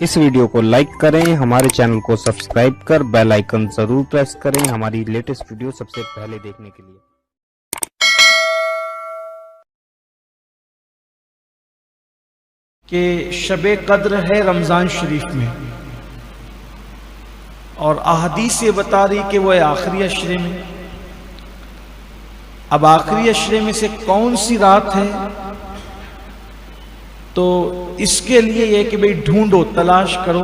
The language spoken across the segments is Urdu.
اس ویڈیو کو لائک کریں، ہمارے چینل کو سبسکرائب کر بیل آئیکن ضرور پریس کریں ہماری لیٹسٹ ویڈیو سب سے پہلے دیکھنے کے لیے۔ کہ شب قدر ہے رمضان شریف میں، اور احادیث یہ بتا رہی کہ وہ ہے آخری عشرے میں۔ اب آخری عشرے میں سے کون سی رات ہے؟ تو اس کے لیے یہ کہ بھئی ڈھونڈو، تلاش کرو،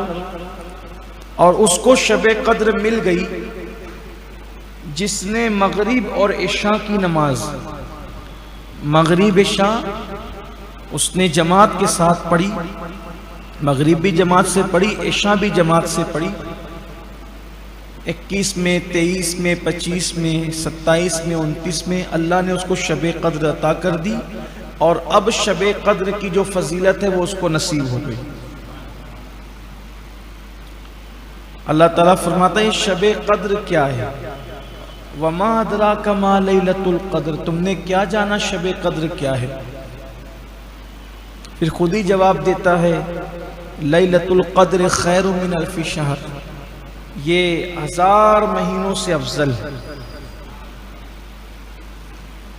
اور اس کو شب قدر مل گئی جس نے مغرب اور عشاء کی نماز، مغرب عشاء اس نے جماعت کے ساتھ پڑھی، مغرب بھی جماعت سے پڑھی، عشاء بھی جماعت سے پڑھی، 21 میں، 23 میں، 25 میں، 27 میں، 29 میں اللہ نے اس کو شب قدر عطا کر دی، اور اب شب قدر کی جو فضیلت ہے وہ اس کو نصیب ہو گئی۔ اللہ تعالیٰ فرماتا ہے شب قدر کیا ہے؟ وَمَا أَدْرَاكَ مَا لَيْلَةُ الْقَدْرِ، تم نے کیا جانا شب قدر کیا ہے؟ پھر خود ہی جواب دیتا ہے لیلۃ القدر خیر من الف شہر، یہ 1000 مہینوں سے افضل ہے۔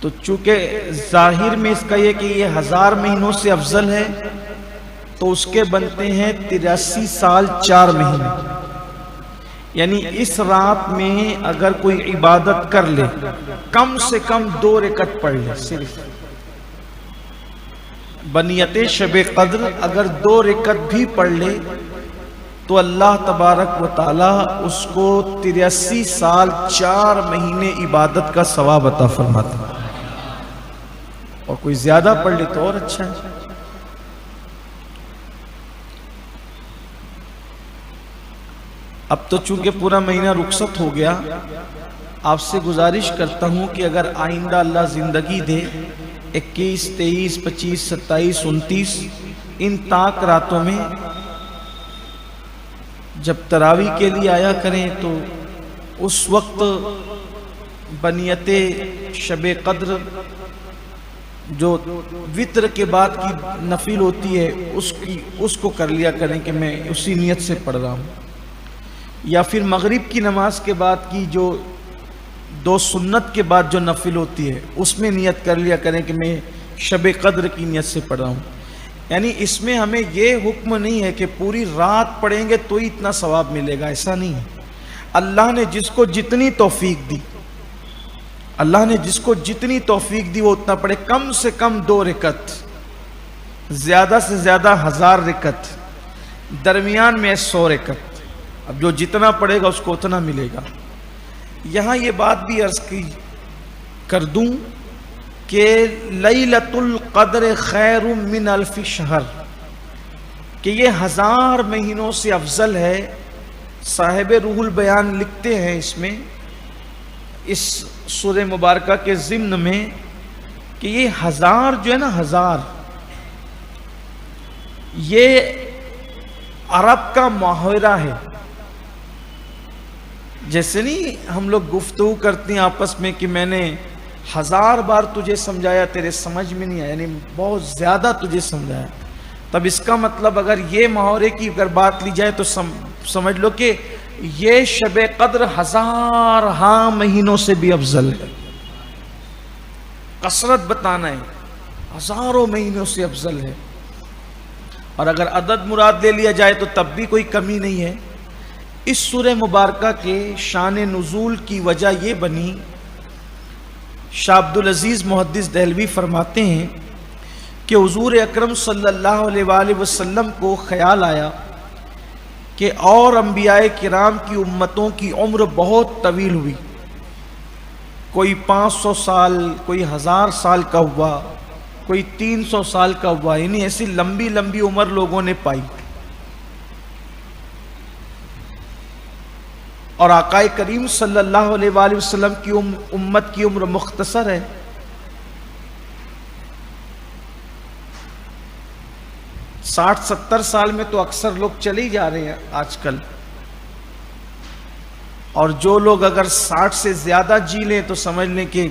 تو چونکہ ظاہر میں اس کا یہ کہ یہ 1000 مہینوں سے افضل ہے، تو اس کے بنتے ہیں 83 سال 4 مہینے۔ یعنی اس رات میں اگر کوئی عبادت کر لے، کم سے کم 2 رکعت پڑھ لے، صرف بنیت شب قدر اگر 2 رکعت بھی پڑھ لے تو اللہ تبارک و تعالی اس کو 83 سال 4 مہینے عبادت کا ثواب عطا فرماتا ہے، اور کوئی زیادہ پڑھ لے تو اور اچھا ہے۔ اب تو چونکہ پورا مہینہ رخصت ہو گیا، آپ سے گزارش کرتا ہوں کہ اگر آئندہ اللہ زندگی دے، 21، 23، 25، 27، 29 ان طاق راتوں میں جب تراویح کے لیے آیا کریں تو اس وقت بنیت شب قدر جو وتر کے بعد کی نفل ہوتی ہے اس کو کر لیا کریں کہ میں اسی نیت سے پڑھ رہا ہوں، یا پھر مغرب کی نماز کے بعد کی جو 2 سنت کے بعد جو نفل ہوتی ہے اس میں نیت کر لیا کریں کہ میں شب قدر کی نیت سے پڑھ رہا ہوں۔ یعنی اس میں ہمیں یہ حکم نہیں ہے کہ پوری رات پڑھیں گے تو ہی اتنا ثواب ملے گا، ایسا نہیں ہے۔ اللہ نے جس کو جتنی توفیق دی، اللہ نے جس کو جتنی توفیق دی وہ اتنا پڑھے، کم سے کم 2 رکعت، زیادہ سے زیادہ 1000 رکعت، درمیان میں 100 رکعت۔ اب جو جتنا پڑھے گا اس کو اتنا ملے گا۔ یہاں یہ بات بھی عرض کر دوں کہ لیلۃ القدر خیر من الف شہر، کہ یہ 1000 مہینوں سے افضل ہے۔ صاحب روح البیان لکھتے ہیں اس میں، اس سورہ مبارکہ کے ضمن میں، کہ یہ 1000 جو ہے نا، 1000 یہ عرب کا محاورہ ہے۔ جیسے نہیں ہم لوگ گفتگو کرتے ہیں آپس میں کہ میں نے 1000 بار تجھے سمجھایا تیرے سمجھ میں نہیں آیا، یعنی بہت زیادہ تجھے سمجھایا، تب اس کا مطلب اگر یہ محاورے کی اگر بات لی جائے تو سمجھ لو کہ یہ شب قدر 1000 مہینوں سے بھی افضل ہے۔ کثرت بتانا ہے، 1000 مہینوں سے افضل ہے، اور اگر عدد مراد لے لیا جائے تو تب بھی کوئی کمی نہیں ہے۔ اس سورہ مبارکہ کے شان نزول کی وجہ یہ بنی، شاہ عبدالعزیز محدث دہلوی فرماتے ہیں کہ حضور اکرم صلی اللہ علیہ وآلہ وسلم کو خیال آیا کہ اور انبیاء کرام کی امتوں کی عمر بہت طویل ہوئی، کوئی 500 سال، کوئی 1000 سال کا ہوا، کوئی 300 سال کا ہوا، یعنی ایسی لمبی لمبی عمر لوگوں نے پائی، اور آقا کریم صلی اللہ علیہ وآلہ وسلم کی امت کی عمر مختصر ہے۔ 60-70 سال میں تو اکثر لوگ چلے ہی جا رہے ہیں آج کل، اور جو لوگ اگر 60 سے زیادہ جی لیں تو سمجھ لیں کہ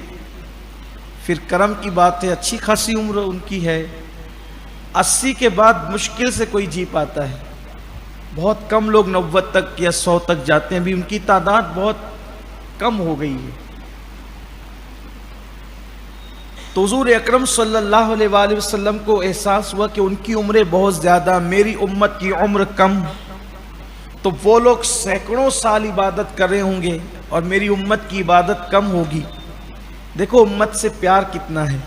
پھر کرم کی بات ہے، اچھی خاصی عمر ان کی ہے۔ 80 کے بعد مشکل سے کوئی جی پاتا ہے، بہت کم لوگ 90 تک یا 100 تک جاتے ہیں، بھی ان کی تعداد بہت کم ہو گئی ہے۔ تو حضور اکرم صلی اللہ علیہ وآلہ وسلم کو احساس ہوا کہ ان کی عمریں بہت زیادہ، میری امت کی عمر کم، تو وہ لوگ سینکڑوں سال عبادت کر رہے ہوں گے اور میری امت کی عبادت کم ہوگی۔ دیکھو امت سے پیار کتنا ہے۔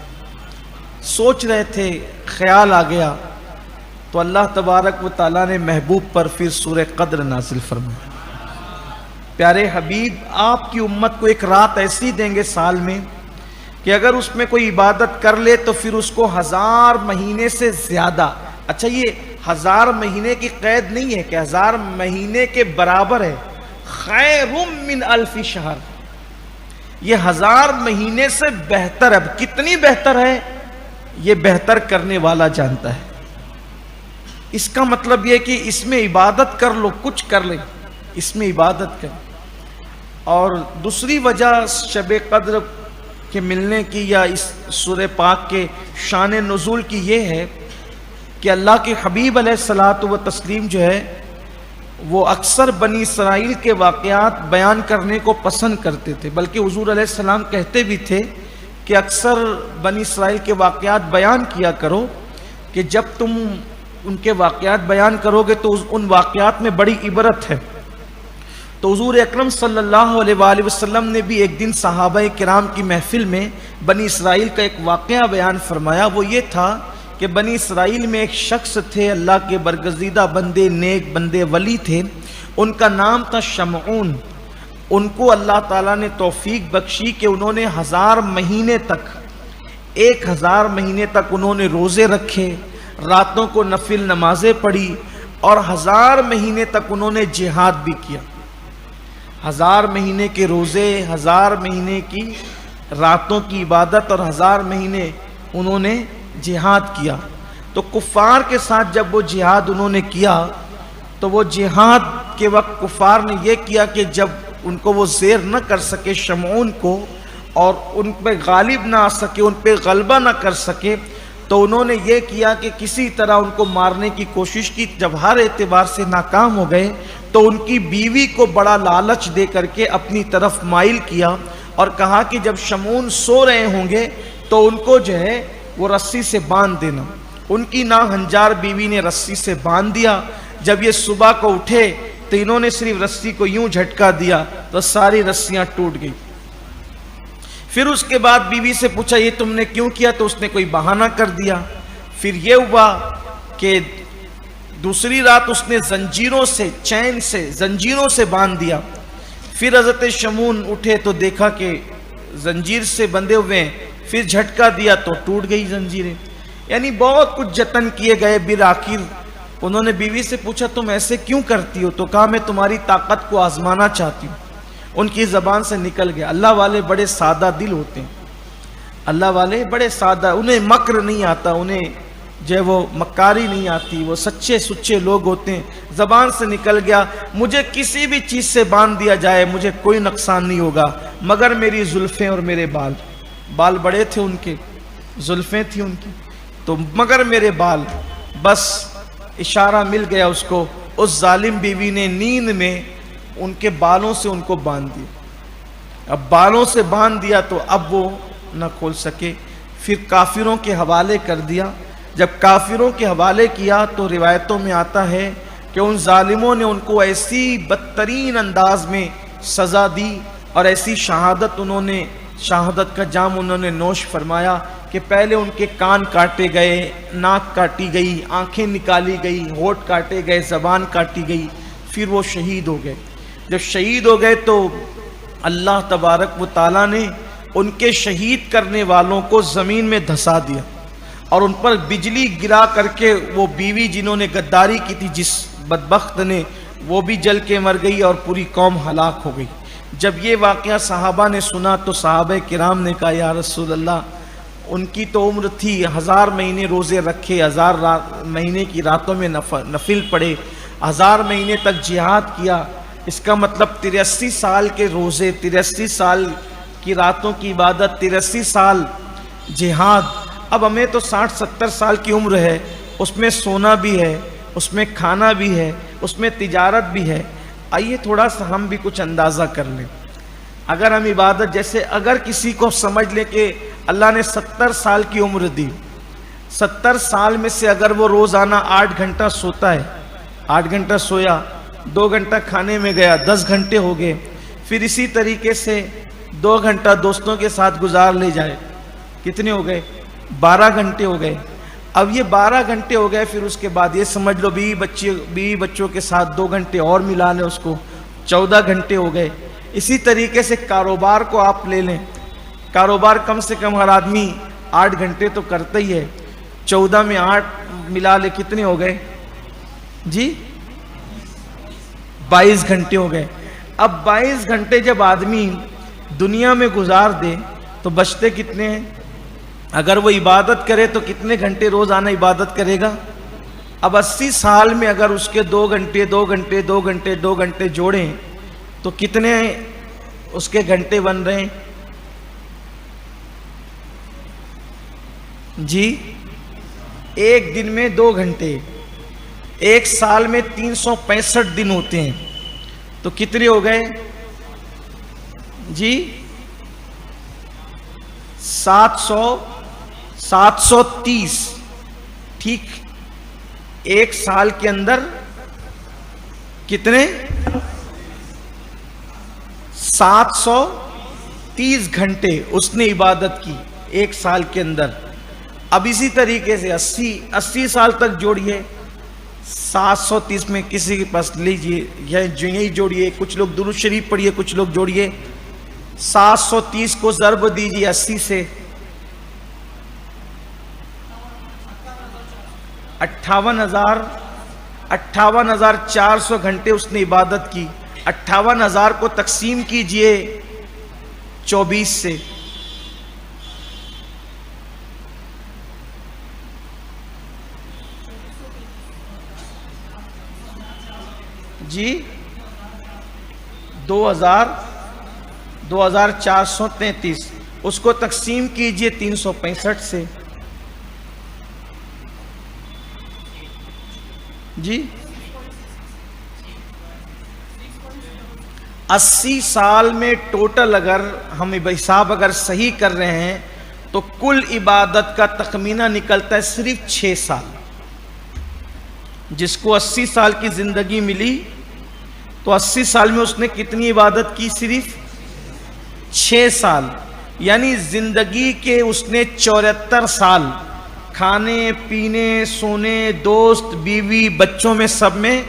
سوچ رہے تھے، خیال آ گیا تو اللہ تبارک و تعالیٰ نے محبوب پر پھر سورہ قدر نازل فرمایا۔ پیارے حبیب، آپ کی امت کو ایک رات ایسی دیں گے سال میں کہ اگر اس میں کوئی عبادت کر لے تو پھر اس کو 1000 مہینے سے زیادہ، اچھا یہ 1000 مہینے کی قید نہیں ہے کہ 1000 مہینے کے برابر ہے، خیر من 1000 شہر، یہ 1000 مہینے سے بہتر ہے۔ اب کتنی بہتر ہے یہ بہتر کرنے والا جانتا ہے۔ اس کا مطلب یہ کہ اس میں عبادت کر لو، کچھ کر لیں، اس میں عبادت کر۔ اور دوسری وجہ شب قدر کے ملنے کی یا اس سورہ پاک کے شان نزول کی یہ ہے کہ اللہ کے حبیب علیہ الصلوۃ والتسلیم جو ہے وہ اکثر بنی اسرائیل کے واقعات بیان کرنے کو پسند کرتے تھے، بلکہ حضور علیہ السلام کہتے بھی تھے کہ اکثر بنی اسرائیل کے واقعات بیان کیا کرو، کہ جب تم ان کے واقعات بیان کرو گے تو ان واقعات میں بڑی عبرت ہے۔ تو حضور اکرم صلی اللہ علیہ وآلہ وسلم نے بھی ایک دن صحابہ کرام کی محفل میں بنی اسرائیل کا ایک واقعہ بیان فرمایا۔ وہ یہ تھا کہ بنی اسرائیل میں ایک شخص تھے، اللہ کے برگزیدہ بندے، نیک بندے، ولی تھے، ان کا نام تھا شمعون۔ ان کو اللہ تعالیٰ نے توفیق بخشی کہ انہوں نے 1000 مہینے تک، 1000 مہینے تک انہوں نے روزے رکھے، راتوں کو نفل نمازیں پڑھی، اور 1000 مہینے تک انہوں نے جہاد بھی کیا۔ 1000 مہینے کے روزے، 1000 مہینے کی راتوں کی عبادت، اور 1000 مہینے انہوں نے جہاد کیا۔ تو کفار کے ساتھ جب وہ جہاد انہوں نے کیا تو وہ جہاد کے وقت کفار نے یہ کیا کہ جب ان کو وہ زیر نہ کر سکے شمعون کو، اور ان پہ غالب نہ آ سکے، ان پہ غلبہ نہ کر سکے، تو انہوں نے یہ کیا کہ کسی طرح ان کو مارنے کی کوشش کی۔ جب ہر اعتبار سے ناکام ہو گئے تو ان کی بیوی کو بڑا لالچ دے کر کے اپنی طرف مائل کیا، اور کہا کہ جب شمعون سو رہے ہوں گے تو ان کو جو ہے وہ رسی سے باندھ دینا۔ ان کی ناہنجار بیوی نے رسی سے باندھ دیا۔ جب یہ صبح کو اٹھے تو انہوں نے صرف رسی کو یوں جھٹکا دیا تو ساری رسیاں ٹوٹ گئی۔ پھر اس کے بعد بیوی سے پوچھا یہ تم نے کیوں کیا، تو اس نے کوئی بہانہ کر دیا۔ پھر یہ ہوا کہ دوسری رات اس نے زنجیروں سے، چین سے، زنجیروں سے باندھ دیا۔ پھر حضرت شمعون اٹھے تو دیکھا کہ زنجیر سے بندھے ہوئے ہیں، پھر جھٹکا دیا تو ٹوٹ گئی زنجیریں۔ یعنی بہت کچھ جتن کیے گئے، بالآخر انہوں نے بیوی سے پوچھا تم ایسے کیوں کرتی ہو، تو کہا میں تمہاری طاقت کو آزمانا چاہتی ہوں۔ ان کی زبان سے نکل گیا۔ اللہ والے بڑے سادہ دل ہوتے ہیں، اللہ والے بڑے سادہ، انہیں مکر نہیں آتا، انہیں جو ہے وہ مکاری نہیں آتی، وہ سچے سچے لوگ ہوتے ہیں۔ زبان سے نکل گیا مجھے کسی بھی چیز سے باندھ دیا جائے مجھے کوئی نقصان نہیں ہوگا مگر میری زلفیں اور میرے بال۔ بال بڑے تھے ان کے، زلفیں تھیں ان کی، تو مگر میرے بال، بس اشارہ مل گیا اس کو۔ اس ظالم بیوی نے نیند میں ان کے بالوں سے ان کو باندھ دیا۔ اب بالوں سے باندھ دیا تو اب وہ نہ کھول سکے۔ پھر کافروں کے حوالے کر دیا۔ جب کافروں کے حوالے کیا تو روایتوں میں آتا ہے کہ ان ظالموں نے ان کو ایسی بدترین انداز میں سزا دی اور ایسی شہادت انہوں نے، شہادت کا جام انہوں نے نوش فرمایا کہ پہلے ان کے کان کاٹے گئے، ناک کاٹی گئی، آنکھیں نکالی گئی، ہونٹ کاٹے گئے، زبان کاٹی گئی، پھر وہ شہید ہو گئے۔ جب شہید ہو گئے تو اللہ تبارک و تعالیٰ نے ان کے شہید کرنے والوں کو زمین میں دھسا دیا اور ان پر بجلی گرا کر کے وہ بیوی جنہوں نے غداری کی تھی جس بدبخت نے، وہ بھی جل کے مر گئی اور پوری قوم ہلاک ہو گئی۔ جب یہ واقعہ صحابہ نے سنا تو صحابہ کرام نے کہا یا رسول اللہ، ان کی تو عمر تھی 1000 مہینے روزے رکھے، 1000 مہینے کی راتوں میں نفل پڑے، 1000 مہینے تک جہاد کیا، اس کا مطلب 83 سال کے روزے، 83 سال کی راتوں کی عبادت، 83 سال جہاد۔ اب ہمیں تو 60-70 سال کی عمر ہے، اس میں سونا بھی ہے، اس میں کھانا بھی ہے، اس میں تجارت بھی ہے۔ آئیے تھوڑا سا ہم بھی کچھ اندازہ کر لیں۔ اگر ہم عبادت، جیسے اگر کسی کو سمجھ لیں کہ اللہ نے 70 سال کی عمر دی، 70 سال میں سے اگر وہ روزانہ 8 گھنٹہ سوتا ہے، 8 گھنٹہ سویا، 2 گھنٹہ کھانے میں گیا، 10 گھنٹے ہو گئے، پھر اسی طریقے سے 2 گھنٹہ دوستوں کے ساتھ گزار لے جائے، کتنے ہو گئے؟ 12 گھنٹے ہو گئے۔ اب یہ 12 گھنٹے ہو گئے، پھر اس کے بعد یہ سمجھ لو بیوی بچوں کے ساتھ 2 گھنٹے اور ملا لیں، اس کو 14 گھنٹے ہو گئے۔ اسی طریقے سے کاروبار کو آپ لے لیں، کاروبار کم سے کم ہر آدمی 8 گھنٹے تو کرتا ہی ہے، 14 میں 8 ملا لے، کتنے ہو گئے جی؟ 22 گھنٹے ہو گئے۔ اب 22 گھنٹے جب آدمی دنیا میں گزار دے تو بچتے کتنے ہیں؟ اگر وہ عبادت کرے تو کتنے گھنٹے روزانہ عبادت کرے گا؟ اب 80 سال میں اگر اس کے 2 گھنٹے 2 گھنٹے 2 گھنٹے 2 گھنٹے جوڑیں تو کتنے اس کے گھنٹے بن رہے ہیں جی؟ ایک دن میں 2 گھنٹے، ایک سال میں 365 دن ہوتے ہیں، تو کتنے ہو گئے جی؟ 730۔ ٹھیک، ایک سال کے اندر کتنے؟ 730 گھنٹے اس نے عبادت کی ایک سال کے اندر۔ اب اسی طریقے سے 80 سال تک جوڑیے، 730 میں کسی کے پاس لیجئے، یہی جوڑیے، کچھ لوگ درود شریف پڑھیے، کچھ لوگ جوڑیے، 730 کو ضرب دیجئے 80 سے، 58,400 گھنٹے اس نے عبادت کی۔ 58,000 کو تقسیم کیجئے 24 سے، جی 2433، اس کو تقسیم کیجئے 365 سے، جی 80 سال میں ٹوٹل اگر ہم حساب اگر صحیح کر رہے ہیں تو کل عبادت کا تخمینہ نکلتا ہے صرف 6 سال۔ جس کو 80 سال کی زندگی ملی تو 80 سال میں اس نے کتنی عبادت کی؟ صرف 6 سال، یعنی زندگی کے اس نے 74 سال کھانے پینے سونے دوست بیوی بچوں میں سب میں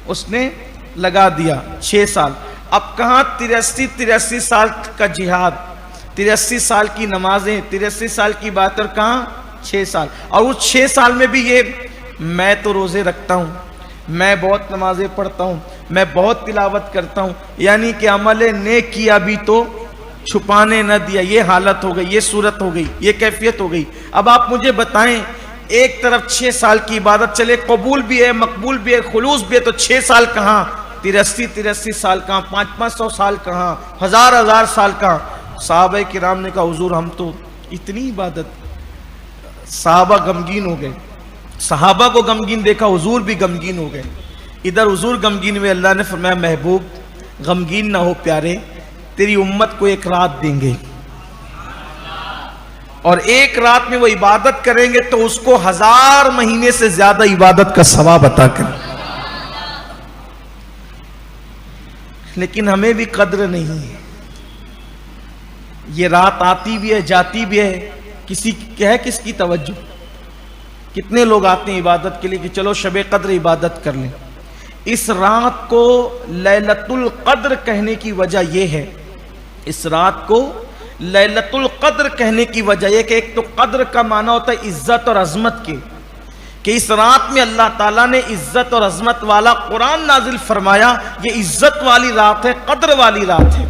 اس نے لگا دیا 6 سال۔ اب کہاں 83 سال کا جہاد، 83 سال کی نمازیں، 83 سال کی بات، اور کہاں 6 سال۔ اور اس 6 سال میں بھی یہ میں تو روزے رکھتا ہوں، میں بہت نمازیں پڑھتا ہوں، میں بہت تلاوت کرتا ہوں، یعنی کہ عمل نیک کیا بھی تو چھپانے نہ دیا۔ یہ حالت ہو گئی، یہ صورت ہو گئی، یہ کیفیت ہو گئی۔ اب آپ مجھے بتائیں، ایک طرف 6 سال کی عبادت چلے، قبول بھی ہے مقبول بھی ہے خلوص بھی ہے، تو 6 سال کہاں؟ 83 سال کہاں؟ 500 سال کہاں؟ 1000 سال کہاں؟ صحابہ کرام نے کہا حضور ہم تو اتنی عبادت، صحابہ غمگین ہو گئے، صحابہ کو غمگین دیکھا، حضور بھی غمگین ہو گئے۔ ادھر حضور غمگین ہوئے، اللہ نے فرمایا محبوب غمگین نہ ہو پیارے، تیری امت کو ایک رات دیں گے، اور ایک رات میں وہ عبادت کریں گے تو اس کو 1000 مہینے سے زیادہ عبادت کا ثواب عطا کریں۔ لیکن ہمیں بھی قدر نہیں ہے، یہ رات آتی بھی ہے جاتی بھی ہے، کس کی توجہ؟ کتنے لوگ آتے ہیں عبادت کے لیے کہ چلو شب قدر عبادت کر لیں۔ اس رات کو لیلۃ القدر کہنے کی وجہ یہ ہے، اس رات کو لیلۃ القدر کہنے کی وجہ یہ کہ ایک تو قدر کا معنی ہوتا ہے عزت اور عظمت کے، کہ اس رات میں اللہ تعالیٰ نے عزت اور عظمت والا قرآن نازل فرمایا۔ یہ عزت والی رات ہے، قدر والی رات ہے۔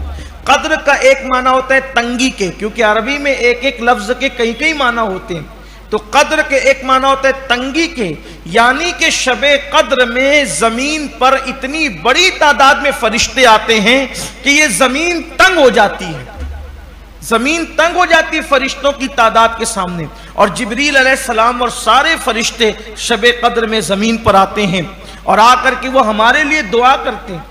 قدر کا ایک معنی ہوتا ہے تنگی کے، کیونکہ عربی میں ایک ایک لفظ کے کئی معنی ہوتے ہیں، تو قدر کے ایک معنی ہوتا ہے تنگی کے، یعنی کہ شب قدر میں زمین پر اتنی بڑی تعداد میں فرشتے آتے ہیں کہ یہ زمین تنگ ہو جاتی ہے۔ زمین تنگ ہو جاتی فرشتوں کی تعداد کے سامنے، اور جبریل علیہ السلام اور سارے فرشتے شب قدر میں زمین پر آتے ہیں، اور آ کر کے وہ ہمارے لیے دعا کرتے ہیں،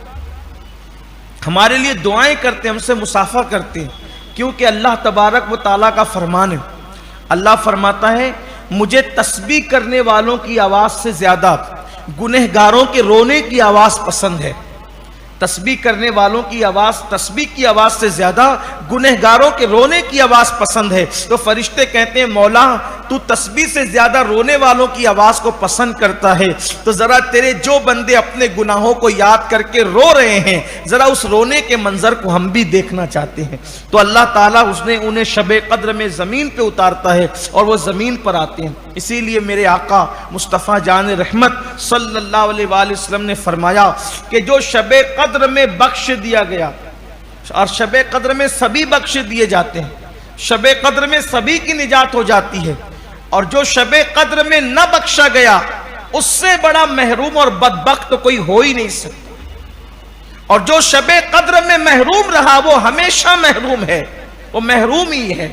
ہمارے لیے دعائیں کرتے ہیں، ہم سے مصافحہ کرتے ہیں، کیونکہ اللہ تبارک و تعالیٰ کا فرمان ہے۔ اللہ فرماتا ہے مجھے تسبیح کرنے والوں کی آواز سے زیادہ گنہگاروں کے رونے کی آواز پسند ہے۔ تسبیح کرنے والوں کی آواز، تسبیح کی آواز سے زیادہ گنہگاروں کے رونے کی آواز پسند ہے۔ تو فرشتے کہتے ہیں مولا تو تسبیح سے زیادہ رونے والوں کی آواز کو پسند کرتا ہے، تو ذرا تیرے جو بندے اپنے گناہوں کو یاد کر کے رو رہے ہیں، ذرا اس رونے کے منظر کو ہم بھی دیکھنا چاہتے ہیں۔ تو اللہ تعالیٰ انہیں شب قدر میں زمین پہ اتارتا ہے اور وہ زمین پر آتے ہیں۔ اسی لیے میرے آقا مصطفیٰ جان رحمت صلی اللہ علیہ وآلہ وسلم نے فرمایا کہ جو شب قدر میں بخش دیا گیا، اور شب قدر میں سبھی بخش دیے جاتے ہیں، شب قدر میں سبھی کی نجات ہو جاتی ہے، اور جو شب قدر میں نہ بخشا گیا اس سے بڑا محروم اور بدبخت تو کوئی ہو ہی نہیں سکتا، اور جو شب قدر میں محروم رہا وہ ہمیشہ محروم ہے، وہ محروم ہی ہے۔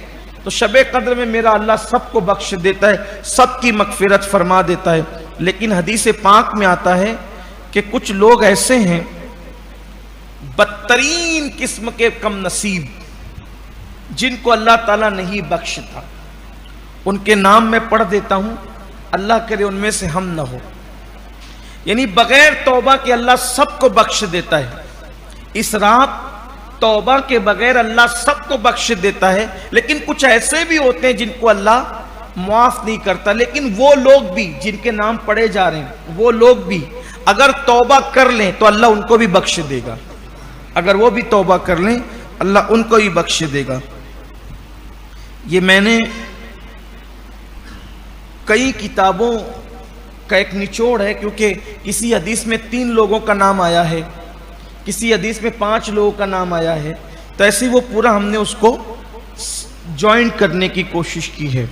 تو شب قدر میں میرا اللہ سب کو بخش دیتا ہے، سب کی مغفرت فرما دیتا ہے۔ لیکن حدیث پاک میں آتا ہے کہ کچھ لوگ ایسے ہیں بدترین قسم کے کم نصیب، جن کو اللہ تعالیٰ نہیں بخشتا، ان کے نام میں پڑھ دیتا ہوں، اللہ کرے ان میں سے ہم نہ ہو۔ یعنی بغیر توبہ کے اللہ سب کو بخش دیتا ہے، اس رات توبہ کے بغیر اللہ سب کو بخش دیتا ہے، لیکن کچھ ایسے بھی ہوتے ہیں جن کو اللہ معاف نہیں کرتا۔ لیکن وہ لوگ بھی جن کے نام پڑھے جا رہے ہیں، وہ لوگ بھی اگر توبہ کر لیں تو اللہ ان کو بھی بخش دے گا، اگر وہ بھی توبہ کر لیں اللہ ان کو بھی بخش دے گا۔ یہ میں نے کئی کتابوں کا ایک نچوڑ ہے، کیونکہ کسی حدیث میں 3 لوگوں کا نام آیا ہے، کسی حدیث میں 5 لوگوں کا نام آیا ہے، تو ایسے وہ پورا ہم نے اس کو جوائنٹ کرنے کی کوشش کی ہے۔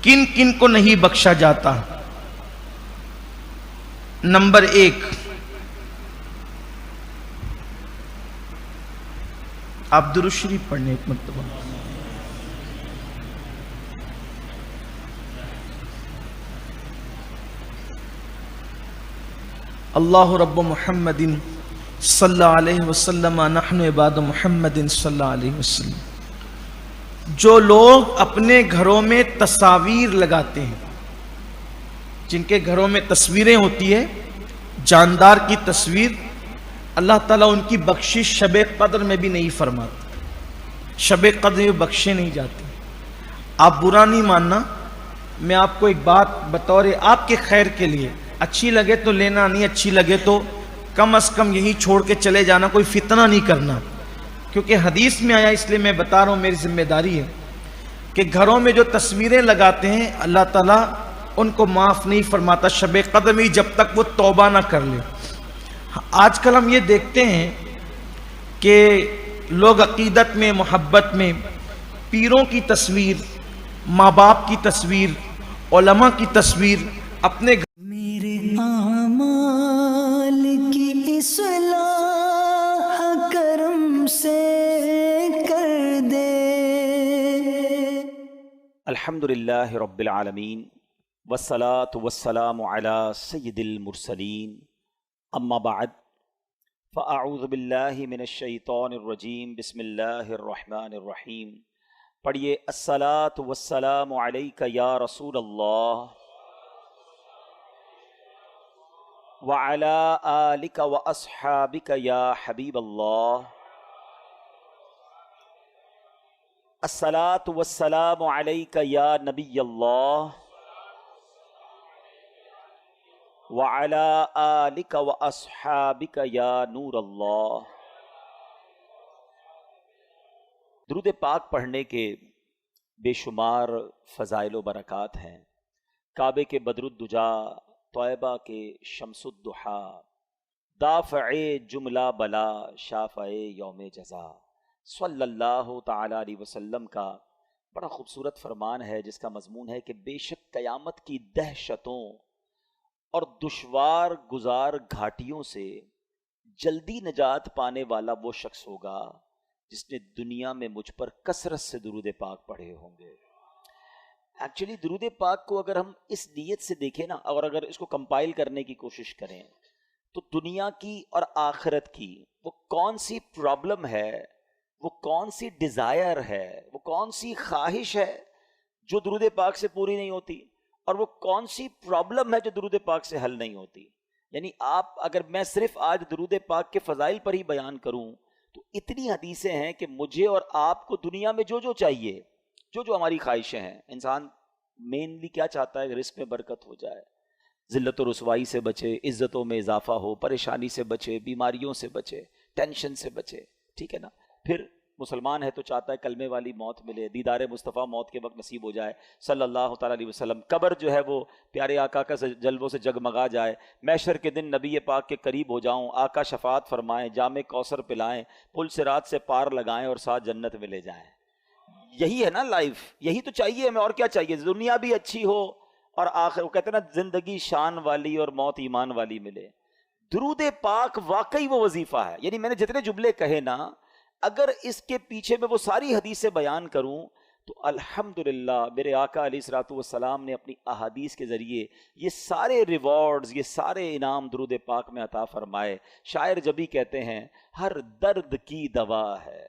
کن کن کو نہیں بخشا جاتا؟ نمبر 1، آپ درود شریف پڑھنے ایک مرتبہ۔ اللہ رب محمد صلی اللہ علیہ وسلم نحن عباد محمد صلی اللہ علیہ وسلم۔ جو لوگ اپنے گھروں میں تصاویر لگاتے ہیں، جن کے گھروں میں تصویریں ہوتی ہے، جاندار کی تصویر، اللہ تعالیٰ ان کی بخشش شب قدر میں بھی نہیں فرماتا، شب قدر میں بخشے نہیں جاتے۔ آپ برا نہیں ماننا، میں آپ کو ایک بات بطور آپ کے خیر کے لیے، اچھی لگے تو لینا، نہیں اچھی لگے تو کم از کم یہی چھوڑ کے چلے جانا، کوئی فتنہ نہیں کرنا، کیونکہ حدیث میں آیا اس لیے میں بتا رہا ہوں، میری ذمہ داری ہے کہ گھروں میں جو تصویریں لگاتے ہیں اللہ تعالیٰ ان کو معاف نہیں فرماتا شب قدر میں جب تک وہ توبہ نہ کر لے۔ آج کل ہم یہ دیکھتے ہیں کہ لوگ عقیدت میں، محبت میں پیروں کی تصویر، ماں باپ کی تصویر، علماء کی تصویر اپنے میرے اعمال کی اصلاح کرم سے کر دے۔ الحمدللہ رب العالمین والصلاة والسلام علی سید المرسلین، اما بعد فاعوذ باللہ من الشیطان الرجیم، بسم اللہ الرحمن الرحیم۔ پڑھیے الصلاة والسلام علیک یا رسول اللہ وعلی آلک واصحابک یا حبیب اللہ۔ الصلاة والسلام علیک یا نبی اللہ وعلی آلک واصحابک یا نور اللہ۔ درود پاک پڑھنے کے بے شمار فضائل و برکات ہیں۔ کعبے کے بدر الدجا، طیبہ کے شمس الضحیٰ، دافع جملہ بلا، شافع یوم جزا، صلی اللہ تعالی علیہ وسلم کا بڑا خوبصورت فرمان ہے، جس کا مضمون ہے کہ بے شک قیامت کی دہشتوں اور دشوار گزار گھاٹیوں سے جلدی نجات پانے والا وہ شخص ہوگا جس نے دنیا میں مجھ پر کثرت سے درود پاک پڑھے ہوں گے. ایکچولی درود پاک کو اگر ہم اس نیت سے دیکھیں نا، اور اگر اس کو کمپائل کرنے کی کوشش کریں، تو دنیا کی اور آخرت کی وہ کون سی پرابلم ہے، وہ کون سی ڈیزائر ہے، وہ کون سی خواہش ہے جو درود پاک سے پوری نہیں ہوتی، اور وہ کون سی پرابلم ہے جو درود پاک سے حل نہیں ہوتی. یعنی اگر میں صرف آج درود پاک کے فضائل پر ہی بیان کروں تو اتنی حدیثیں ہیں کہ مجھے اور آپ کو دنیا میں جو جو چاہیے، جو جو ہماری خواہشیں ہیں، انسان مینلی کیا چاہتا ہے کہ رزق میں برکت ہو جائے، ذلت و رسوائی سے بچے، عزتوں میں اضافہ ہو، پریشانی سے بچے، بیماریوں سے بچے، ٹینشن سے بچے، ٹھیک ہے نا. پھر مسلمان ہے تو چاہتا ہے کلمے والی موت ملے، دیدار مصطفیٰ موت کے وقت نصیب ہو جائے صلی اللہ تعالیٰ علیہ وسلم. قبر جو ہے وہ پیارے آقا کا جلووں سے جگمگا جائے. محشر کے دن نبی پاک کے قریب ہو جاؤں، آقا شفاعت فرمائیں، جام کوثر پلائیں، پل صراط سے پار لگائیں اور ساتھ جنت میں لے جائیں. یہی ہے نا لائف، یہی تو چاہیے ہمیں. اور کیا چاہیے؟ دنیا بھی اچھی ہو اور آخر وہ کہتے ہیں نا زندگی شان والی اور موت ایمان والی ملے. درود پاک واقعی وہ وظیفہ ہے. یعنی میں نے جتنے جملے کہے نا، اگر اس کے پیچھے میں وہ ساری حدیثیں بیان کروں تو الحمدللہ میرے آقا علیہ الصلوۃ والسلام نے اپنی احادیث کے ذریعے یہ سارے ریوارڈز، یہ سارے انعام درود پاک میں عطا فرمائے. شاعر جبھی کہتے ہیں ہر درد کی دوا ہے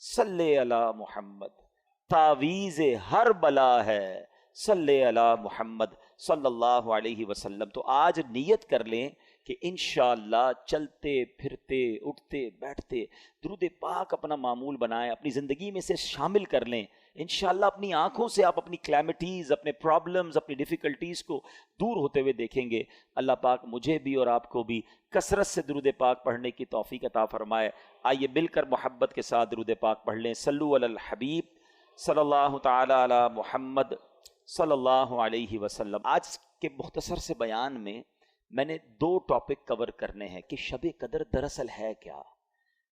صلی علی محمد، تعویذ ہر بلا ہے صلی علی محمد صلی اللہ علیہ وسلم. تو آج نیت کر لیں کہ انشاءاللہ چلتے پھرتے اٹھتے بیٹھتے درود پاک اپنا معمول بنائیں، اپنی زندگی میں سے شامل کر لیں. انشاءاللہ اپنی آنکھوں سے آپ اپنی کلیمٹیز، اپنے پرابلمز، اپنی ڈیفیکلٹیز کو دور ہوتے ہوئے دیکھیں گے. اللہ پاک مجھے بھی اور آپ کو بھی کثرت سے درود پاک پڑھنے کی توفیق عطا فرمائے. آئیے مل کر محبت کے ساتھ درود پاک پڑھ لیں. صلو علی الحبیب صلی اللہ تعالی علی محمد صلی اللہ علیہ وسلم. آج کے مختصر سے بیان میں نے 2 ٹاپک کور کرنے ہیں کہ شب قدر دراصل ہے کیا،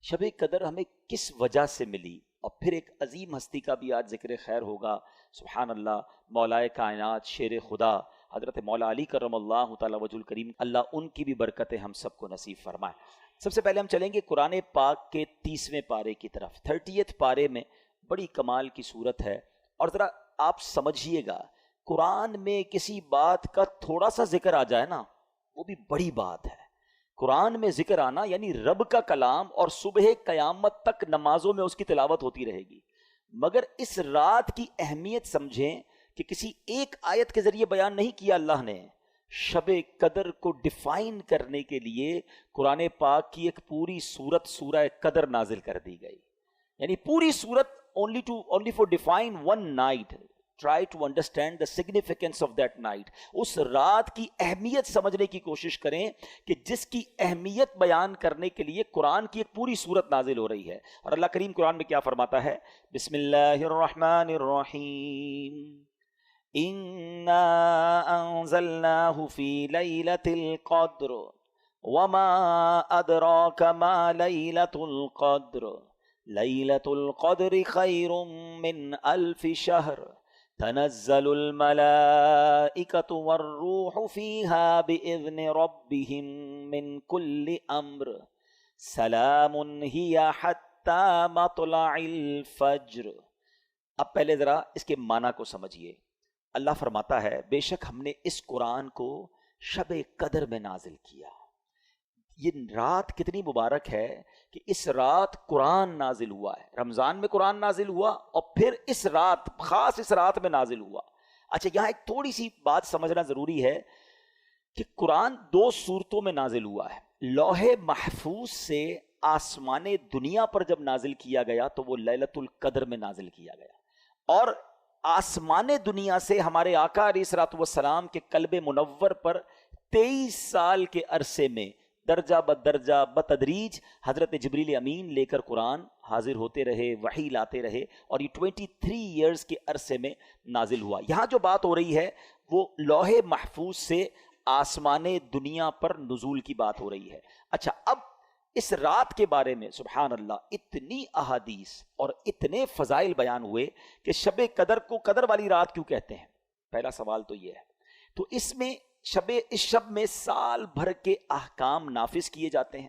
شب قدر ہمیں کس وجہ سے ملی، اور پھر ایک عظیم ہستی کا بھی آج ذکر خیر ہوگا. سبحان اللہ، مولائے کائنات، شیر خدا حضرت مولا علی کرم اللہ تعالی وجہ الکریم، اللہ ان کی بھی برکتیں ہم سب کو نصیب فرمائے. سب سے پہلے ہم چلیں گے قرآن پاک کے 30ویں پارے کی طرف. 30th پارے میں بڑی کمال کی صورت ہے، اور ذرا آپ سمجھیے گا، قرآن میں کسی بات کا تھوڑا سا ذکر آ جائے نا وہ بھی بڑی بات ہے. قرآن میں ذکر آنا یعنی رب کا کلام، اور صبح قیامت تک نمازوں میں اس کی تلاوت ہوتی رہے گی. مگر اس رات کی اہمیت سمجھیں کہ کسی ایک آیت کے ذریعے بیان نہیں کیا اللہ نے. شب قدر کو ڈیفائن کرنے کے لیے قرآن پاک کی ایک پوری سورت سورہ قدر نازل کر دی گئی. یعنی پوری سورت only for define one night. Try to understand the significance of that night. اس رات کی اہمیت سمجھنے کی کوشش کریں کہ جس کی اہمیت بیان کرنے کے لیے قرآن کی ایک پوری سورت نازل ہو رہی ہے. اور اللہ کریم قرآن میں کیا فرماتا ہے؟ بسم اللہ الرحمن الرحیم، اِنَّا أَنزَلْنَاهُ فِي لَيْلَةِ الْقَدْرِ وَمَا أَدْرَاكَ مَا لَيْلَةُ الْقَدْرِ لَيْلَةُ الْقَدْرِ خَيْرٌ مِّنْ أَلْفِ شَهْرٍ تنزل الملائکۃ والروح فیہا بإذن ربہم من کل امر سلام ہی حتی مطلع الفجر. اب پہلے ذرا اس کے معنی کو سمجھیے. اللہ فرماتا ہے بے شک ہم نے اس قرآن کو شب قدر میں نازل کیا. یہ رات کتنی مبارک ہے کہ اس رات قرآن نازل ہوا ہے. رمضان میں قرآن نازل ہوا اور پھر اس رات، خاص اس رات میں نازل ہوا. اچھا، یہاں ایک تھوڑی سی بات سمجھنا ضروری ہے کہ قرآن 2 صورتوں میں نازل ہوا ہے. لوح محفوظ سے آسمان دنیا پر جب نازل کیا گیا تو وہ لیلۃ القدر میں نازل کیا گیا، اور آسمان دنیا سے ہمارے آقا علیہ الصلوۃ والسلام کے قلب منور پر 23 سال کے عرصے میں درجہ بدرجہ بتدریج حضرت جبریل امین لے کر قرآن حاضر ہوتے رہے، وحی لاتے رہے، اور یہ 23 ایئرز کے عرصے میں نازل ہوا. یہاں جو بات ہو رہی ہے وہ لوح محفوظ سے آسمان دنیا پر نزول کی بات ہو رہی ہے. اچھا، اب اس رات کے بارے میں سبحان اللہ اتنی احادیث اور اتنے فضائل بیان ہوئے کہ شب قدر کو قدر والی رات کیوں کہتے ہیں؟ پہلا سوال تو یہ ہے. تو اس شب میں سال بھر کے احکام نافذ کیے جاتے ہیں،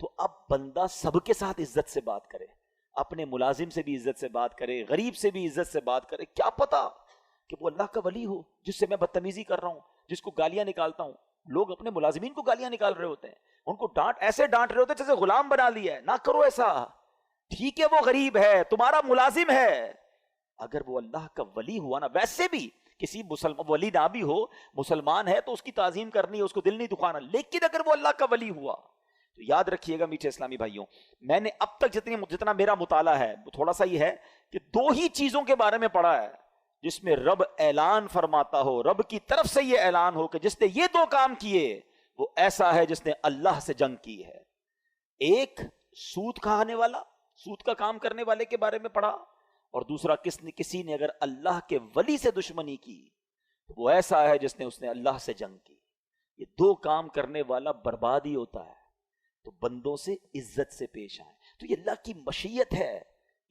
تو اب بندہ سب کے ساتھ عزت سے بات کرے، اپنے ملازم سے بھی عزت سے بات کرے، غریب سے بھی عزت سے بات کرے. کیا پتا کہ وہ اللہ کا ولی ہو جس سے میں بدتمیزی کر رہا ہوں، جس کو گالیاں نکالتا ہوں. لوگ اپنے ملازمین کو گالیاں نکال رہے ہوتے ہیں، ان کو ایسے ڈانٹ رہے ہوتے ہیں جیسے غلام بنا لیا ہے. نہ کرو ایسا. ٹھیک ہے وہ غریب ہے، تمہارا ملازم ہے، اگر وہ اللہ کا ولی ہوا نا، ویسے بھی کسی ولی نہ بھی ہو، مسلمان ہے تو اس کی تعظیم کرنی ہے، اس کو دل نہیں دکھانا. لیکن اگر وہ اللہ کا ولی ہوا تو یاد رکھیے گا میٹھے اسلامی بھائیوں، میں نے اب تک جتنا میرا مطالعہ ہے تھوڑا سا یہ ہے کہ 2 ہی چیزوں کے بارے میں پڑھا ہے جس میں رب اعلان فرماتا ہو، رب کی طرف سے یہ اعلان ہو کہ جس نے یہ 2 کام کیے وہ ایسا ہے جس نے اللہ سے جنگ کی ہے. ایک سود کھانے والا، سود کا کام کرنے والے کے بارے میں پڑھا، اور دوسرا کسی نے اگر اللہ کے ولی سے دشمنی کی تو وہ ایسا ہے جس نے اللہ سے جنگ کی. یہ 2 کام کرنے والا برباد ہی ہوتا ہے. تو بندوں سے عزت سے پیش آئیں. تو یہ اللہ کی مشیت ہے.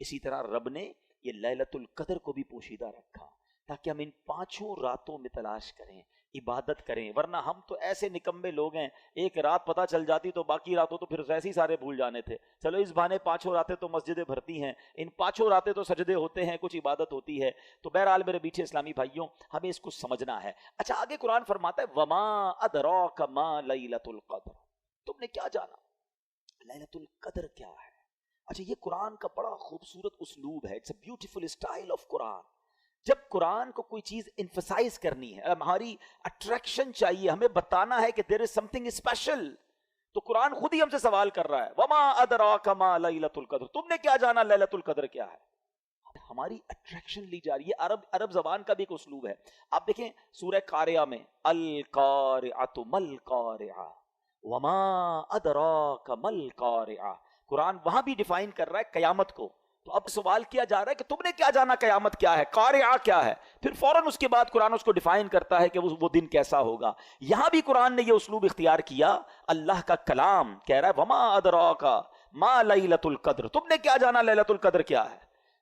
اسی طرح رب نے یہ لیلۃ القدر کو بھی پوشیدہ رکھا تاکہ ہم ان 5 راتوں میں تلاش کریں، عبادت کریں. ورنہ ہم تو ایسے نکمے لوگ ہیں، ایک رات پتہ چل جاتی تو باقی راتوں تو پھر ایسے ہی سارے بھول جانے تھے. چلو اس بہانے 5 راتیں تو مسجدیں بھرتی ہیں، ان 5 راتیں تو سجدے ہوتے ہیں، کچھ عبادت ہوتی ہے. تو بہرحال میرے میٹھے اسلامی بھائیوں، ہمیں اس کو سمجھنا ہے. اچھا آگے قرآن فرماتا ہے وما ادراک ما لیلۃ القدر. تم نے کیا جانا لیلۃ القدر کیا ہے؟ اچھا یہ قرآن کا بڑا خوبصورت اسلوب ہے. It's a beautiful style of Quran. جب قرآن کو کوئی چیز انفسائز کرنی ہے، ہماری اٹریکشن چاہیے، ہمیں بتانا ہے کہ دیر از سم تھنگ اسپیشل، تو قرآن خود ہی ہم سے سوال کر رہا ہے وما ادراک ما لیلۃ القدر. تم نے کیا جانا لیلۃ القدر کیا ہے؟ ہماری اٹریکشن لی جا رہی ہے. عرب زبان کا بھی ایک اسلوب ہے. آپ دیکھیں سورہ قاریہ میں القارعۃ مل قارعہ وما ادراک مل قارعہ، قرآن وہاں بھی ڈیفائن کر رہا ہے قیامت کو. تو اب سوال کیا جا رہا ہے کہ تم نے کیا جانا قیامت کیا ہے، قارعہ کیا ہے. پھر فوراً اس کے بعد قرآن اس کو ڈیفائن کرتا ہے کہ وہ دن کیسا ہوگا. یہاں بھی قرآن نے یہ اسلوب اختیار کیا. اللہ کا کلام کہہ رہا ہے وما ادراک ما لیلۃ القدر، تم نے کیا جانا لیلۃ القدر کیا ہے.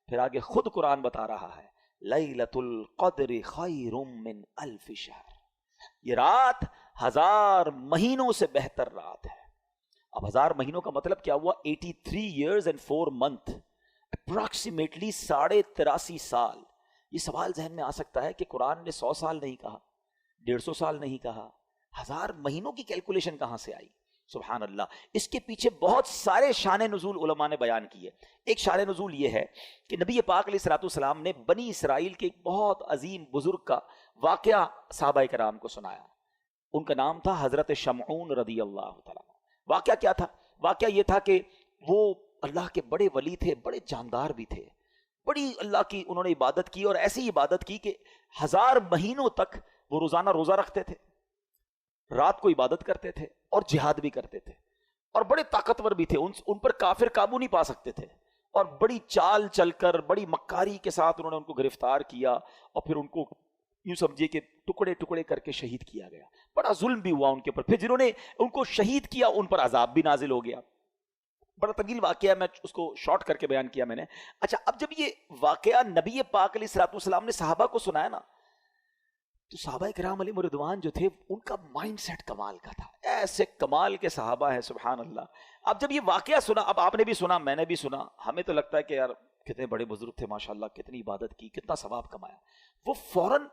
پھر آگے خود قرآن بتا رہا ہے لیلۃ القدر خیر من الف شہر، یہ رات 1000 مہینوں سے بہتر رات ہے. اب 1000 مہینوں کا مطلب کیا ہوا؟ 83 years and 4 months، اپروکسیمیٹلی 83.5 سال. یہ سوال ذہن میں آ سکتا ہے کہ قرآن نے 100 سال نہیں کہا، 150 سال نہیں کہا، 1000 مہینوں کی کیلکولیشن کہاں سے آئی؟ سبحان اللہ. اس کے پیچھے بہت سارے شان نزول علماء نے بیان کیے. ایک شان نزول یہ ہے کہ نبی پاک علیہ الصلوۃ والسلام نے بنی اسرائیل کے ایک بہت عظیم بزرگ کا واقعہ صحابہ کرام کو سنایا. ان کا نام تھا حضرت شمعون رضی اللہ تعالیٰ. واقعہ کیا تھا؟ واقعہ یہ تھا کہ وہ اللہ کے بڑے ولی تھے، بڑے جاندار بھی تھے، بڑی اللہ کی انہوں نے عبادت کی، اور ایسی عبادت کی کہ 1000 مہینوں تک وہ روزانہ روزہ رکھتے تھے، رات کو عبادت کرتے تھے اور جہاد بھی کرتے تھے، اور بڑے طاقتور بھی تھے. ان پر کافر قابو نہیں پا سکتے تھے، اور بڑی چال چل کر بڑی مکاری کے ساتھ انہوں نے ان کو گرفتار کیا، اور پھر ان کو یوں سمجھیے کہ ٹکڑے ٹکڑے کر کے شہید کیا گیا. بڑا ظلم بھی ہوا ان کے اوپر. پھر جنہوں نے ان کو شہید کیا ان پر عذاب بھی نازل ہو گیا. بڑا طویل واقعہ ہے، میں اس کو شارٹ کر کے بیان کیا میں نے. اچھا اب جب یہ واقعہ نبی پاک علیہ الصلوۃ والسلام نے صحابہ کو سنایا نا، تو صحابہ کرام علیہ رضوان جو تھے ان کا مائنڈ سیٹ کمال کا تھا. ایسے کمال کے صحابہ ہیں سبحان اللہ. اب جب یہ واقعہ سنا، اب آپ نے بھی سنا، میں نے بھی سنا، ہمیں تو لگتا ہے کہ یار کتنے بڑے بزرگ تھے ماشاءاللہ، کتنی عبادت کی، کتنا ثواب کمایا. وہ فوراً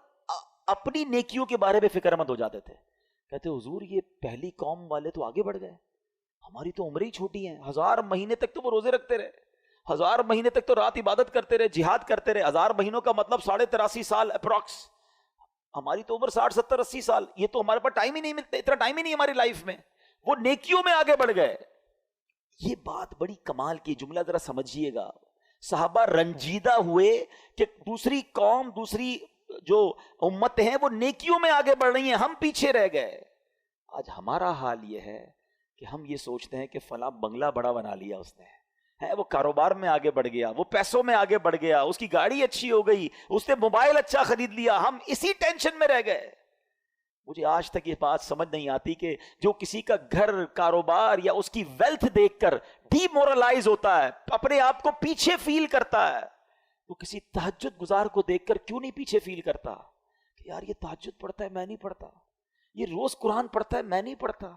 اپنی نیکیوں کے بارے میں فکر مند ہو جاتے تھے. کہتے حضور یہ پہلی قوم والے تو آگے بڑھ گئے، ہماری تو عمریں ہی چھوٹی ہیں. 1000 مہینے تک تو وہ روزے رکھتے رہے، 1000 مہینے تک تو رات عبادت کرتے رہے، جہاد کرتے رہے. 1000 مہینوں کا مطلب 83.5 سال اپروکس. ہماری تو عمر 60 70 80 سال. یہ تو ہمارے پاس ٹائم ہی نہیں ملتا، اتنا ٹائم ہی نہیں ہماری لائف میں. وہ نیکیوں میں آگے بڑھ گئے. یہ بات بڑی کمال کی. جملہ ذرا سمجھیے گا. صحابہ رنجیدہ ہوئے کہ دوسری قوم، دوسری جو امت ہیں وہ نیکیوں میں آگے بڑھ رہی ہیں، ہم پیچھے رہ گئے. آج ہمارا حال یہ ہے کہ ہم یہ سوچتے ہیں کہ فلاں بنگلہ بڑا بنا لیا اس نے، ہے وہ کاروبار میں آگے بڑھ گیا، وہ پیسوں میں آگے بڑھ گیا، اس کی گاڑی اچھی ہو گئی، اس نے موبائل اچھا خرید لیا. ہم اسی ٹینشن میں رہ گئے. مجھے آج تک یہ بات سمجھ نہیں آتی کہ جو کسی کا گھر، کاروبار یا اس کی ویلتھ دیکھ کر ڈی مورلائز ہوتا ہے، اپنے آپ کو پیچھے فیل کرتا ہے، وہ کسی تہجد گزار کو دیکھ کر کیوں نہیں پیچھے فیل کرتا کہ یار یہ تہجد پڑھتا ہے میں نہیں پڑھتا، یہ روز قرآن پڑھتا ہے میں نہیں پڑھتا،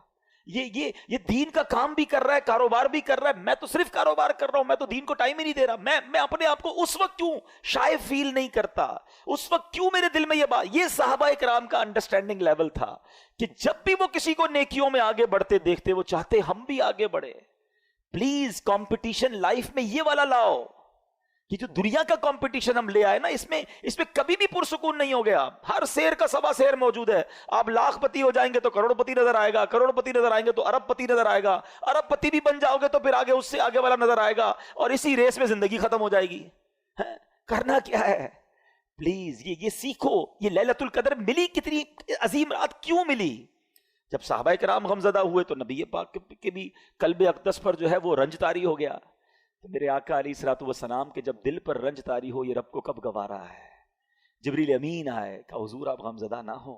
یہ دین کا کام بھی کر رہا ہے, کاروبار بھی کر رہا ہے. میں تو صرف کاروبار کر رہا ہوں, میں تو دین کو ٹائم ہی نہیں دے رہا. میں اپنے آپ کو اس وقت کیوں شائع فیل نہیں کرتا, اس وقت کیوں میرے دل میں یہ بات. یہ صحابہ کرام کا انڈرسٹینڈنگ لیول تھا کہ جب بھی وہ کسی کو نیکیوں میں آگے بڑھتے دیکھتے وہ چاہتے ہم بھی آگے بڑھے. پلیز کمپٹیشن لائف میں یہ والا لاؤ. یہ جو دنیا کا کمپٹیشن ہم لے آئے نا, اس میں کبھی بھی پرسکون نہیں ہو گیا. ہر شیر کا سوا شیر موجود ہے. آپ لاکھ پتی ہو جائیں گے تو کروڑ پتی نظر آئے گا, کروڑ پتی نظر آئیں گے تو ارب پتی نظر آئے گا, ارب پتی بھی بن جاؤ گے تو پھر آگے اس سے آگے والا نظر آئے گا, اور اسی ریس میں زندگی ختم ہو جائے گی. کرنا کیا ہے؟ پلیز یہ سیکھو. یہ لیلۃ القدر ملی, کتنی عظیم رات کیوں ملی؟ جب صحابہ کرام غمزدہ ہوئے تو نبی پاک کے بھی قلب اقدس پر جو ہے وہ رنج طاری ہو گیا. تو میرے آقا علیہ الصلوۃ والسلام کے جب دل پر رنج طاری ہو, یہ رب کو کب گوارا ہے. جبریل امین آئے, کہا حضور آپ غمزدہ نہ ہو,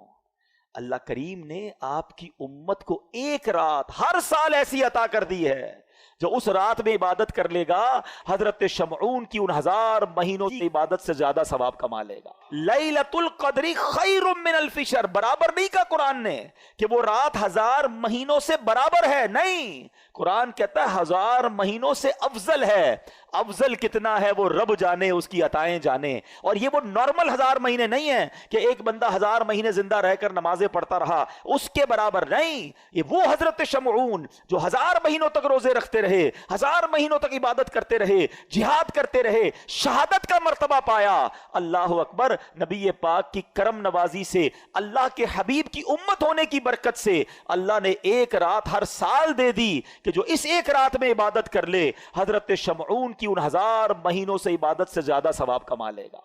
اللہ کریم نے آپ کی امت کو ایک رات ہر سال ایسی عطا کر دی ہے جو اس رات میں عبادت کر لے گا حضرت شمعون کی ان 1000 مہینوں کی عبادت سے زیادہ ثواب کما لے گا. لیلۃ القدر خیر من الف شہر, برابر نہیں کہا قرآن نے کہ وہ رات 1000 مہینوں سے برابر ہے, نہیں. قرآن کہتا ہے 1000 مہینوں سے افضل ہے. افضل کتنا ہے وہ رب جانے, اس کی عطائیں جانے. اور یہ وہ نارمل 1000 مہینے نہیں ہیں کہ ایک بندہ 1000 مہینے زندہ رہ کر نمازیں پڑھتا رہا, اس کے برابر نہیں. یہ وہ حضرت شمعون جو 1000 مہینوں تک روزے رکھتے رہے, 1000 مہینوں تک عبادت کرتے رہے, جہاد کرتے رہے, شہادت کا مرتبہ پایا. اللہ اکبر. نبی پاک کی کرم نوازی سے, اللہ کے حبیب کی امت ہونے کی برکت سے اللہ نے ایک رات ہر سال دے دی کہ جو اس ایک رات میں عبادت کر لے حضرت شمعون کی ان 1000 مہینوں سے عبادت سے زیادہ ثواب کما لے گا.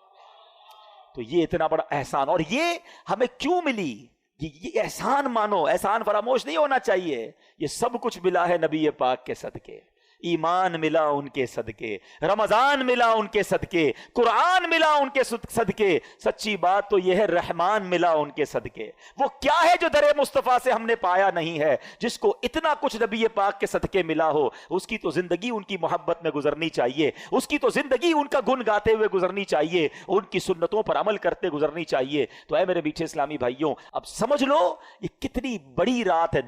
تو یہ اتنا بڑا احسان, اور یہ ہمیں کیوں ملی؟ یہ احسان مانو, احسان فراموش نہیں ہونا چاہیے. یہ سب کچھ ملا ہے نبی پاک کے صدقے. ایمان ملا ان کے صدقے, رمضان ملا ان کے صدقے, قرآن ملا ان کے صدقے. سچی بات تو یہ ہے رحمان ملا ان کے صدقے. وہ کیا ہے جو در مصطفیٰ سے ہم نے پایا نہیں ہے؟ جس کو اتنا کچھ نبی پاک کے صدقے ملا ہو, اس کی تو زندگی ان کی محبت میں گزرنی چاہیے, اس کی تو زندگی ان کا گن گاتے ہوئے گزرنی چاہیے, ان کی سنتوں پر عمل کرتے گزرنی چاہیے. تو اے میرے میٹھے اسلامی بھائیوں, اب سمجھ لو یہ کتنی بڑی رات ہے.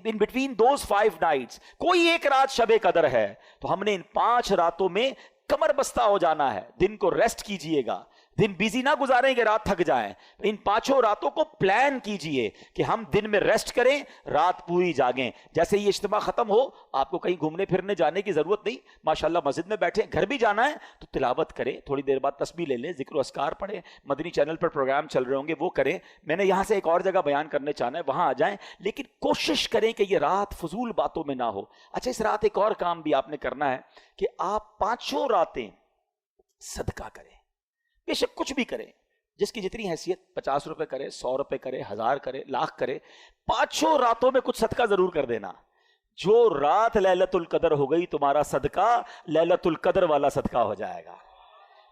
ان بٹوین دوز 5 نائٹس کوئی ایک رات شب قدر ہے. تو ہم نے ان 5 راتوں میں کمر بستہ ہو جانا ہے. دن کو ریسٹ کیجئے گا, دن بیزی نہ گزاریں کہ رات تھک جائیں. ان 5 راتوں کو پلان کیجئے کہ ہم دن میں ریسٹ کریں, رات پوری جاگیں. جیسے یہ اجتماع ختم ہو, آپ کو کہیں گھومنے پھرنے جانے کی ضرورت نہیں. ماشاءاللہ مسجد میں بیٹھے, گھر بھی جانا ہے تو تلاوت کریں, تھوڑی دیر بعد تسبیح لے لیں, ذکر و اذکار پڑھیں, مدنی چینل پر پروگرام چل رہے ہوں گے وہ کریں. میں نے یہاں سے ایک اور جگہ بیان کرنے چاہنا ہے, وہاں آ جائیں, لیکن کوشش کریں کہ یہ رات فضول باتوں میں نہ ہو. اچھا, اس رات ایک اور کام بھی آپ نے کرنا ہے کہ آپ 5 راتیں صدقہ کریں. بے شک کچھ بھی کریں, جس کی جتنی حیثیت, 50 روپے کرے, 100 روپے کرے, 1000 کرے, لاکھ کرے, 5 راتوں میں کچھ صدقہ ضرور کر دینا. جو رات لیلۃ القدر ہو گئی, تمہارا صدقہ لیلۃ القدر والا صدقہ ہو جائے گا.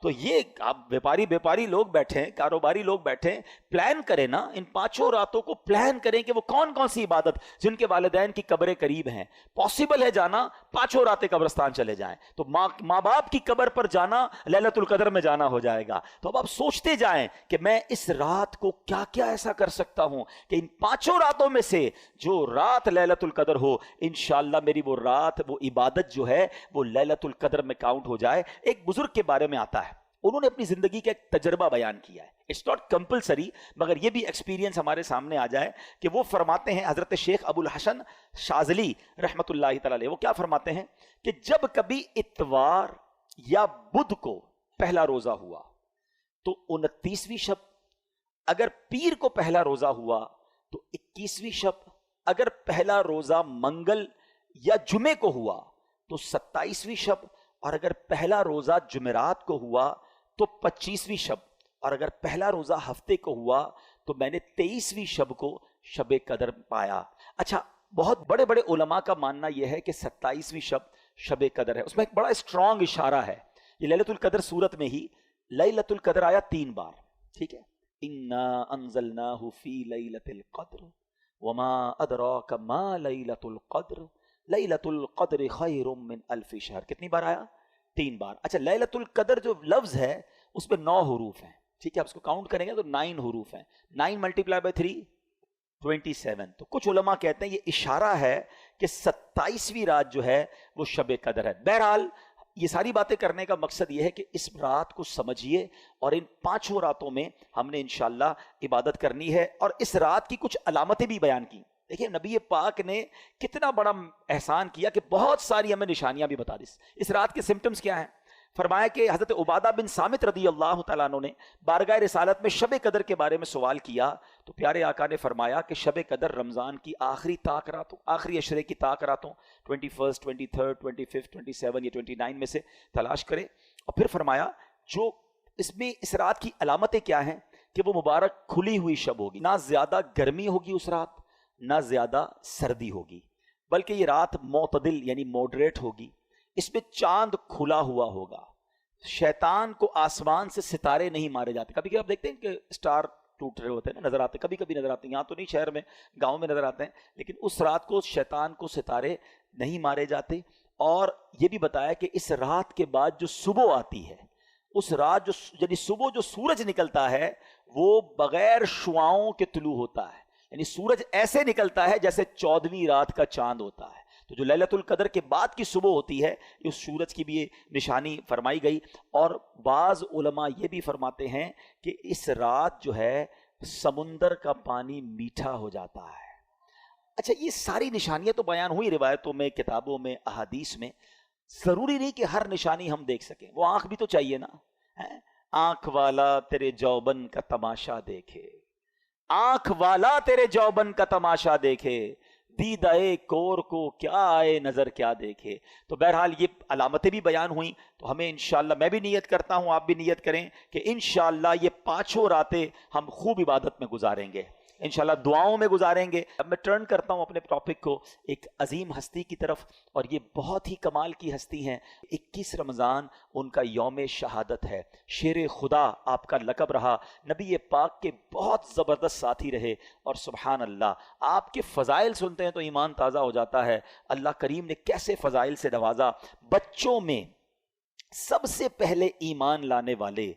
تو یہ آپ بیپاری لوگ بیٹھے ہیں, کاروباری لوگ بیٹھے ہیں, پلان کریں نا, ان 5 راتوں کو پلان کریں کہ وہ کون کون سی عبادت, جن کے والدین کی قبریں قریب ہیں, پاسبل ہے جانا, 5 راتیں قبرستان چلے جائیں. تو ماں باپ کی قبر پر جانا لیلۃ القدر میں جانا ہو جائے گا. تو اب آپ سوچتے جائیں کہ میں اس رات کو کیا کیا ایسا کر سکتا ہوں کہ ان 5 راتوں میں سے جو رات لیلۃ القدر ہو, انشاءاللہ میری وہ رات, وہ عبادت جو ہے وہ لیلۃ القدر میں کاؤنٹ ہو جائے. ایک بزرگ کے بارے میں آتا ہے, انہوں نے اپنی زندگی کا ایک تجربہ بیان کیا ہے. اٹس ناٹ کمپلسری, مگر یہ بھی ایکسپیرینس ہمارے سامنے آ جائے کہ وہ فرماتے ہیں, حضرت شیخ ابو الحسن شاذلی رحمۃ اللہ تعالی علیہ, وہ کیا فرماتے ہیں کہ جب کبھی اتوار یا بدھ کو پہلا روزہ ہوا تو 29ویں شب, اگر پیر کو پہلا روزہ ہوا تو 21ویں شب, اگر پہلا روزہ منگل یا جمعے کو ہوا تو 27ویں شب, اور اگر پہلا روزہ جمعرات کو ہوا تو 25ویں شب, اور اگر پہلا روزہ ہفتے کو ہوا تو میں نے 23ویں شب کو شب قدر پایا. اچھا, بہت بڑے بڑے علماء کا ماننا یہ ہے کہ 27ویں شب قدر ہے. اس میں ایک بڑا اسٹرانگ اشارہ ہے. یہ لیلۃ القدر سورت میں ہی لیلۃ القدر آیا 3 بار, ٹھیک ہے. انا انزلناہ فی لیلۃ القدر وما ادراک ما لیلۃ القدر لیلۃ القدر خیر من الف شہر. کتنی بار آیا؟ 3 بار. اچھا, لیلۃ القدر جو لفظ ہے اس میں 9 حروف ہیں, ٹھیک ہے. آپ اس کو کاؤنٹ کریں گے تو 9 حروف ہیں. 9 × 3 27. تو کچھ علماء کہتے ہیں یہ اشارہ ہے کہ 27ویں رات جو ہے وہ شب قدر ہے. بہرحال یہ ساری باتیں کرنے کا مقصد یہ ہے کہ اس رات کو سمجھیے اور ان 5 راتوں میں ہم نے انشاءاللہ عبادت کرنی ہے. اور اس رات کی کچھ علامتیں بھی بیان کی. دیکھیں نبی پاک نے کتنا بڑا احسان کیا کہ بہت ساری ہمیں نشانیاں بھی بتا دی. اس رات کے سمٹمز کیا ہیں؟ فرمایا کہ حضرت عبادہ بن صامت رضی اللہ تعالیٰ عنہ نے بارگاہ رسالت میں شب قدر کے بارے میں سوال کیا تو پیارے آقا نے فرمایا کہ شب قدر رمضان کی آخری طاق راتوں، آخری عشرے کی طاق راتوں 21 23 25 27 یا 29 میں سے تلاش کرے. اور پھر فرمایا جو اس میں اس رات کی علامتیں کیا ہیں کہ وہ مبارک کھلی ہوئی شب ہوگی، نہ زیادہ گرمی ہوگی اس رات نہ زیادہ سردی ہوگی، بلکہ یہ رات معتدل یعنی موڈریٹ ہوگی. اس میں چاند کھلا ہوا ہوگا، شیطان کو آسمان سے ستارے نہیں مارے جاتے. کبھی کبھی آپ دیکھتے ہیں کہ اسٹار ٹوٹ رہے ہوتے ہیں نا، نظر آتے، کبھی کبھی نظر آتے ہیں، یہاں تو نہیں شہر میں، گاؤں میں نظر آتے ہیں، لیکن اس رات کو شیطان کو ستارے نہیں مارے جاتے. اور یہ بھی بتایا کہ اس رات کے بعد جو صبح آتی ہے، اس رات جو یعنی صبح جو سورج نکلتا ہے وہ بغیر شعاؤں کے طلوع ہوتا ہے، یعنی سورج ایسے نکلتا ہے جیسے 14ویں رات کا چاند ہوتا ہے. تو جو لیلۃ القدر کے بعد کی صبح ہوتی ہے اس سورج کی بھی یہ نشانی فرمائی گئی. اور بعض علماء یہ بھی فرماتے ہیں کہ اس رات جو ہے سمندر کا پانی میٹھا ہو جاتا ہے. اچھا یہ ساری نشانیاں تو بیان ہوئی روایتوں میں، کتابوں میں، احادیث میں. ضروری نہیں کہ ہر نشانی ہم دیکھ سکیں، وہ آنکھ بھی تو چاہیے نا. آنکھ والا تیرے جوبن کا تماشا دیکھے، آنکھ والا تیرے جوبن کا تماشا دیکھے، دیدائے کور کو کیا آئے نظر کیا دیکھے. تو بہرحال یہ علامتیں بھی بیان ہوئیں. تو ہمیں انشاءاللہ، میں بھی نیت کرتا ہوں، آپ بھی نیت کریں کہ انشاءاللہ یہ 5 راتیں ہم خوب عبادت میں گزاریں گے، انشاءاللہ دعاؤں میں گزاریں گے. اب میں ٹرن کرتا ہوں اپنے ٹاپک کو ایک عظیم ہستی کی طرف، اور یہ بہت ہی کمال کی ہستی ہیں. 21 رمضان ان کا یوم شہادت ہے. شیر خدا آپ کا لقب رہا، نبی پاک کے بہت زبردست ساتھی رہے. اور سبحان اللہ آپ کے فضائل سنتے ہیں تو ایمان تازہ ہو جاتا ہے. اللہ کریم نے کیسے فضائل سے نوازا. بچوں میں سب سے پہلے ایمان لانے والے